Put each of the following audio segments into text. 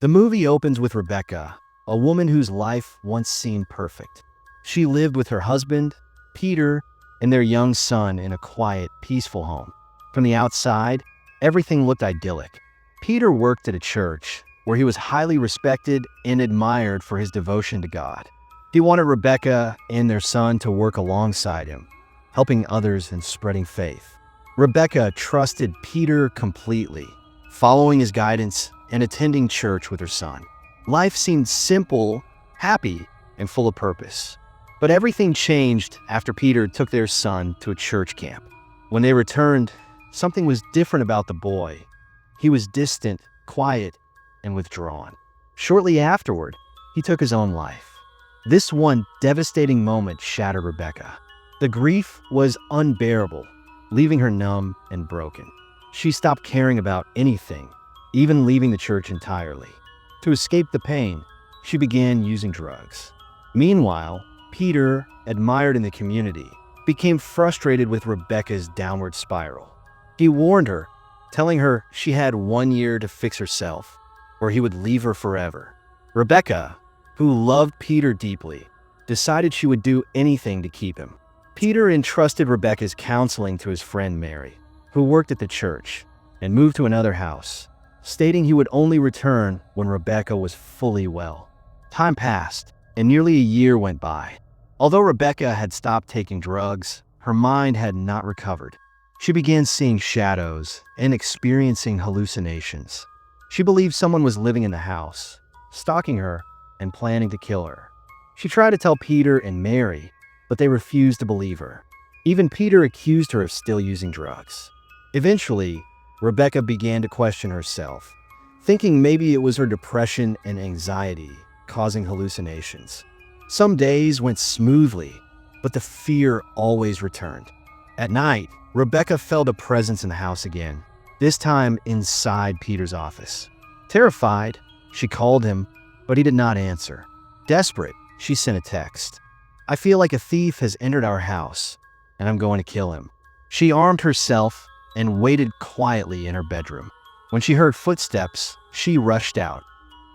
The movie opens with Rebecca, a woman whose life once seemed perfect. She lived with her husband, Peter, and their young son in a quiet, peaceful home. From the outside, everything looked idyllic. Peter worked at a church where he was highly respected and admired for his devotion to God. He wanted Rebecca and their son to work alongside him, helping others and spreading faith. Rebecca trusted Peter completely, following his guidance and attending church with her son. Life seemed simple, happy, and full of purpose. But everything changed after Peter took their son to a church camp. When they returned, something was different about the boy. He was distant, quiet, and withdrawn. Shortly afterward, he took his own life. This one devastating moment shattered Rebecca. The grief was unbearable, leaving her numb and broken. She stopped caring about anything, even leaving the church entirely. To escape the pain, she began using drugs. Meanwhile, Peter, admired in the community, became frustrated with Rebecca's downward spiral. He warned her, telling her she had 1 year to fix herself, or he would leave her forever. Rebecca, who loved Peter deeply, decided she would do anything to keep him. Peter entrusted Rebecca's counseling to his friend Mary, who worked at the church, and moved to another house, stating he would only return when Rebecca was fully well. Time passed, and nearly a year went by. Although Rebecca had stopped taking drugs, her mind had not recovered. She began seeing shadows and experiencing hallucinations. She believed someone was living in the house, stalking her and planning to kill her. She tried to tell Peter and Mary, but they refused to believe her. Even Peter accused her of still using drugs. Eventually, Rebecca began to question herself, thinking maybe it was her depression and anxiety causing hallucinations. Some days went smoothly, but the fear always returned. At night, Rebecca felt a presence in the house again, this time inside Peter's office. Terrified, she called him, but he did not answer. Desperate, she sent a text. "I feel like a thief has entered our house, and I'm going to kill him." She armed herself and waited quietly in her bedroom. When she heard footsteps, she rushed out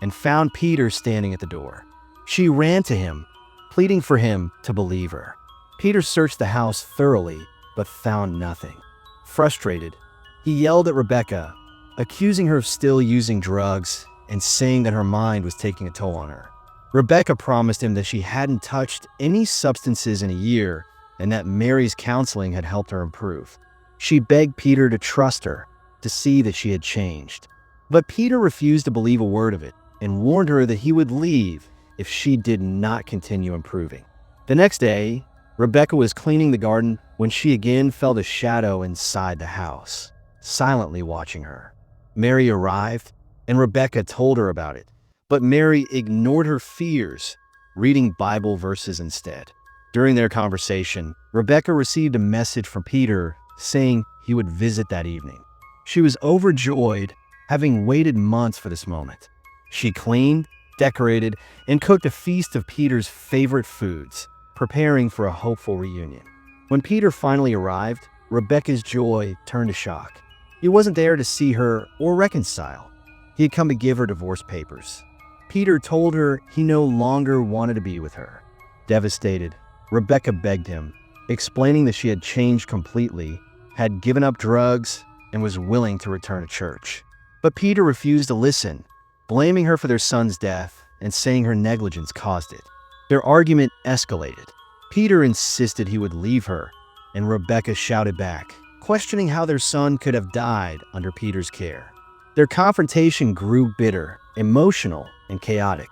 and found Peter standing at the door. She ran to him, pleading for him to believe her. Peter searched the house thoroughly, but found nothing. Frustrated, he yelled at Rebecca, accusing her of still using drugs and saying that her mind was taking a toll on her. Rebecca promised him that she hadn't touched any substances in a year and that Mary's counseling had helped her improve. She begged Peter to trust her, to see that she had changed. But Peter refused to believe a word of it and warned her that he would leave if she did not continue improving. The next day, Rebecca was cleaning the garden when she again felt a shadow inside the house, silently watching her. Mary arrived, and Rebecca told her about it, but Mary ignored her fears, reading Bible verses instead. During their conversation, Rebecca received a message from Peter saying he would visit that evening. She was overjoyed, having waited months for this moment. She cleaned, decorated, and cooked a feast of Peter's favorite foods, preparing for a hopeful reunion. When Peter finally arrived, Rebecca's joy turned to shock. He wasn't there to see her or reconcile. He had come to give her divorce papers. Peter told her he no longer wanted to be with her. Devastated, Rebecca begged him, explaining that she had changed completely, had given up drugs, and was willing to return to church. But Peter refused to listen, blaming her for their son's death and saying her negligence caused it. Their argument escalated. Peter insisted he would leave her, and Rebecca shouted back, questioning how their son could have died under Peter's care. Their confrontation grew bitter, emotional, and chaotic.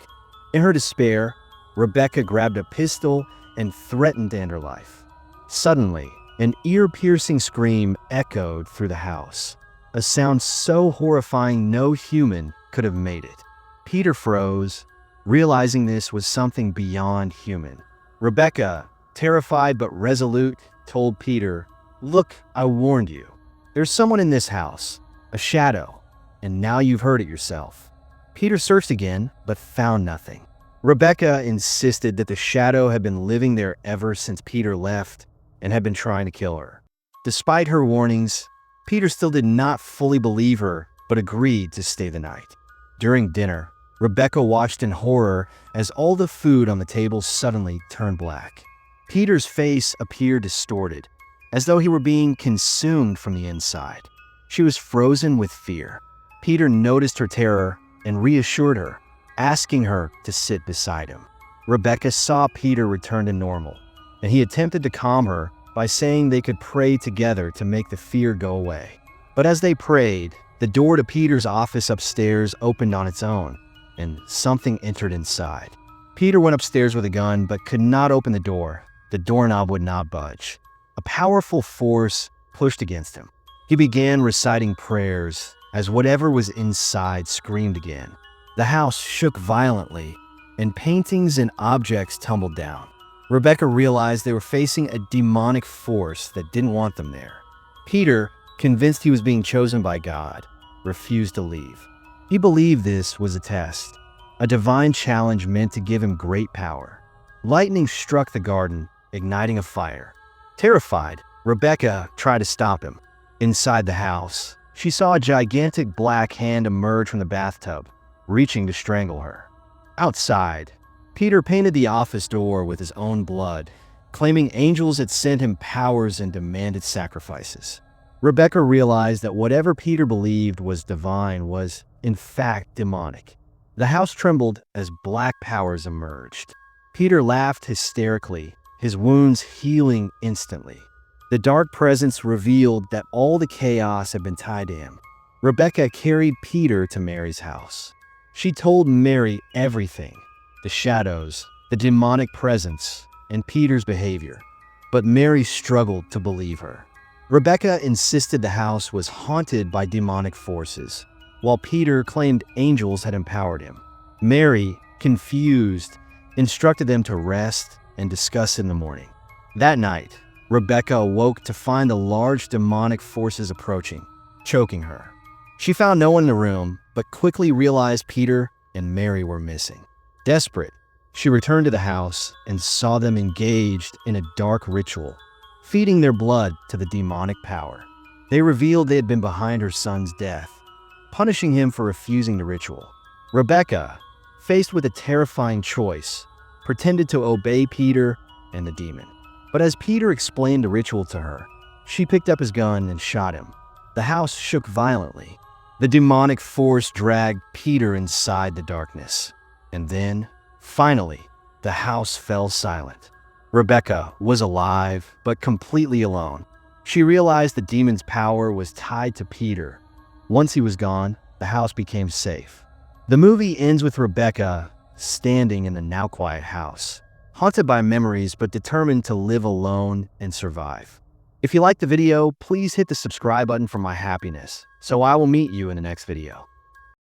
In her despair, Rebecca grabbed a pistol and threatened to end her life. Suddenly, an ear-piercing scream echoed through the house, a sound so horrifying no human could have made it. Peter froze, realizing this was something beyond human. Rebecca, terrified but resolute, told Peter, "Look, I warned you. There's someone in this house, a shadow, and now you've heard it yourself." Peter searched again, but found nothing. Rebecca insisted that the shadow had been living there ever since Peter left and had been trying to kill her. Despite her warnings, Peter still did not fully believe her, but agreed to stay the night. During dinner, Rebecca watched in horror as all the food on the table suddenly turned black. Peter's face appeared distorted, as though he were being consumed from the inside. She was frozen with fear. Peter noticed her terror and reassured her, asking her to sit beside him. Rebecca saw Peter return to normal, and he attempted to calm her by saying they could pray together to make the fear go away. But as they prayed, the door to Peter's office upstairs opened on its own, and something entered inside. Peter went upstairs with a gun but could not open the door. The doorknob would not budge. A powerful force pushed against him. He began reciting prayers as whatever was inside screamed again. The house shook violently, and paintings and objects tumbled down. Rebecca realized they were facing a demonic force that didn't want them there. Peter, convinced he was being chosen by God, refused to leave. He believed this was a test, a divine challenge meant to give him great power. Lightning struck the garden, igniting a fire. Terrified, Rebecca tried to stop him. Inside the house, she saw a gigantic black hand emerge from the bathtub, reaching to strangle her. Outside, Peter painted the office door with his own blood, claiming angels had sent him powers and demanded sacrifices. Rebecca realized that whatever Peter believed was divine was, in fact, demonic. The house trembled as black powers emerged. Peter laughed hysterically, his wounds healing instantly. The dark presence revealed that all the chaos had been tied to him. Rebecca carried Peter to Mary's house. She told Mary everything, the shadows, the demonic presence, and Peter's behavior. But Mary struggled to believe her. Rebecca insisted the house was haunted by demonic forces, while Peter claimed angels had empowered him. Mary, confused, instructed them to rest and discuss in the morning. That night, Rebecca awoke to find the large demonic forces approaching, choking her. She found no one in the room, but quickly realized Peter and Mary were missing. Desperate, she returned to the house and saw them engaged in a dark ritual, feeding their blood to the demonic power. They revealed they had been behind her son's death, punishing him for refusing the ritual. Rebecca, faced with a terrifying choice, pretended to obey Peter and the demon. But as Peter explained the ritual to her, she picked up his gun and shot him. The house shook violently. The demonic force dragged Peter inside the darkness. And then, finally, the house fell silent. Rebecca was alive, but completely alone. She realized the demon's power was tied to Peter. Once he was gone, the house became safe. The movie ends with Rebecca standing in the now quiet house, haunted by memories but determined to live alone and survive. If you liked the video, please hit the subscribe button for my happiness, so I will meet you in the next video.